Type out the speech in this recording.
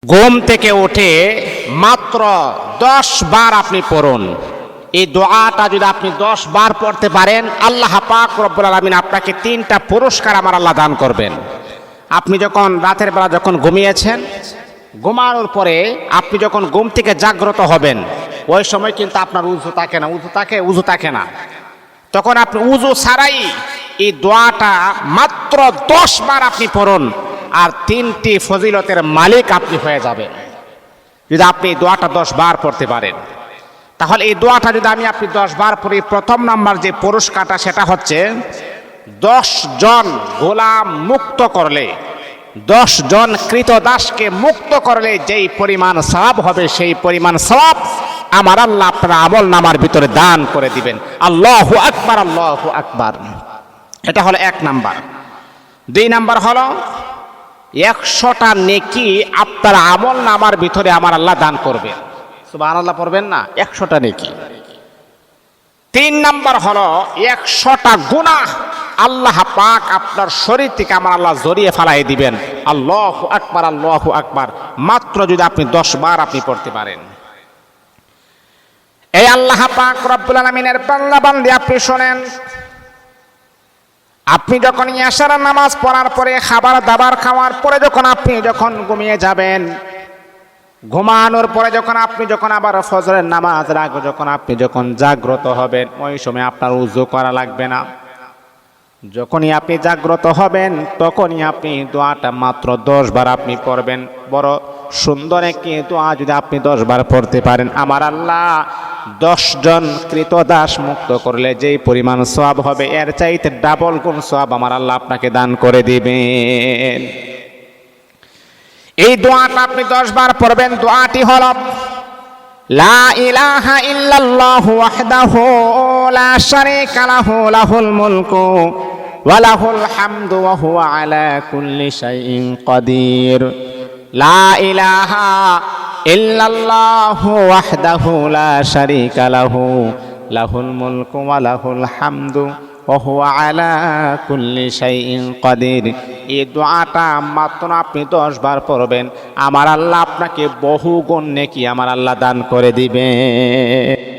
ঘুম থেকে উঠে মাত্র 10 বার আপনি পড়ুন। এই দোয়াটা যদি আপনি 10 বার পড়তে পারেন, আল্লাহ পাক রব্বুল আলামিন আপনাকে 3টা পুরস্কার আমার আল্লাহ দান করবেন। আপনি যখন রাতের বেলা যখন ঘুমিয়েছেন, ঘুমানোর পরে আপনি যখন ঘুম থেকে জাগ্রত হবেন, ওই সময় কিন্তু আপনার উযু থাকে না। তখন আপনি উযু ছাড়াই এই দোয়াটা মাত্র 10 বার আপনি পড়ুন, আর 3টি ফজিলতের মালিক আপনি হয়ে যাবেন। যদি আপনি এই দোয়াটা 10 বার পড়তে পারেন, তাহলে এই দোয়াটা যদি আপনি 10 বার পড়ি, প্রথম নাম্বার যে পুরস্কারটা সেটা হচ্ছে 10 জন গোলাম মুক্ত করলে, 10 জন কৃতদাসকে মুক্ত করলে যেই পরিমাণ সওয়াব হবে, সেই পরিমাণ সওয়াব আমার আল্লাহ আপনার আমল নামার ভিতরে দান করে দিবেন। আল্লাহু আকবার, আল্লাহু আকবার। এটা হলো 1 নাম্বার। 2 নাম্বার হলো 100টা নেকি আপনার আমল নামার ভিতরে আমার আল্লাহ দান করবেন। সুবহানাল্লাহ পড়বেন না? 100টা নেকি। 3 নাম্বার হলো 100টা গুনাহ আল্লাহ পাক আপনার শরীর থেকে আমার আল্লাহ জড়িয়ে ফেলাই দিবেন। আল্লাহু আকবার, আল্লাহু আকবার। মাত্র যদি আপনি 10 বার আপনি পড়তে পারেন। এই আল্লাহ পাক রব্বুল আলামিনের বান্দা বান্দি, আপনি শোনেন, আপনি যখন ইশার নামাজ পড়ার পরে, খাবার দাবার খাওয়ার পরে যখন ঘুমিয়ে যাবেন, ঘুমানোর পরে যখন আবার ফজরের নামাজ রাখবো, যখন জাগ্রত হবেন, ওই সময় আপনার উযু করা লাগবে না। যখনই আপনি জাগ্রত হবেন, তখনই আপনি দোয়াটা মাত্র 10 বার আপনি পড়বেন। বড় সুন্দর একটি দোয়া যদি আপনি 10 বার পড়তে পারেন, আমার আল্লাহ 10 জন কৃতদাস মুক্ত করলে যেই পরিমাণ সওয়াব হবে, এর চাইতে ডাবল গুণ সওয়াব আমার আল্লাহ আপনাকে দান করে দিবেন। এই দোয়াটা আপনি 10 বার পড়বেন। দোয়াটি হলো লা ইলাহা ইল্লাল্লাহু ওয়াহদাহু লা শারীকা লাহু লাহুল মুলকু ওয়া লাহুল হামদু ওয়া হুয়া আলা কুল্লি শাইইন কাদির। লা ইলাহা ইল্লাল্লাহু ওয়াহদাহু লা শারীকা লাহু লাহুল মুলকু ওয়া লাহুল হামদু ওয়া হুয়া আলা কুল্লি শাইইন কাদির। এই দোয়াটা মাত্র আপনি 10 বার পড়বেন, আমার আল্লাহ আপনাকে বহু গুণ নেকি আমার আল্লাহ দান করে দিবেন।